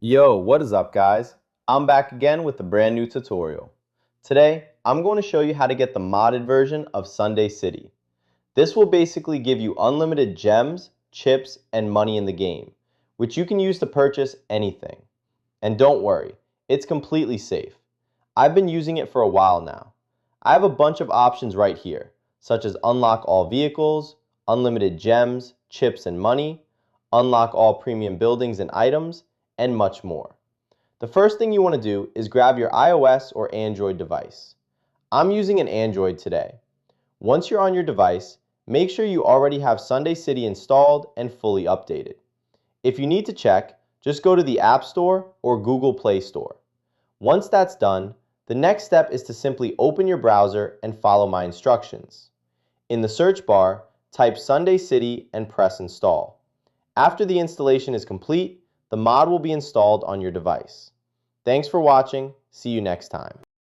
Yo, what is up guys? I'm back again with a brand new tutorial. Today, I'm going to show you how to get the modded version of Sunday City. This will basically give you unlimited gems, chips, and money in the game, which you can use to purchase anything. And don't worry, it's completely safe. I've been using it for a while now. I have a bunch of options right here, such as unlock all vehicles, unlimited gems, chips, and money, unlock all premium buildings and items, and much more. The first thing you want to do is grab your iOS or Android device. I'm using an Android today. Once you're on your device, make sure you already have Sunday City installed and fully updated. If you need to check, just go to the App Store or Google Play Store. Once that's done, the next step is to simply open your browser and follow my instructions. In the search bar, type Sunday City and press install. After the installation is complete, the mod will be installed on your device. Thanks for watching. See you next time.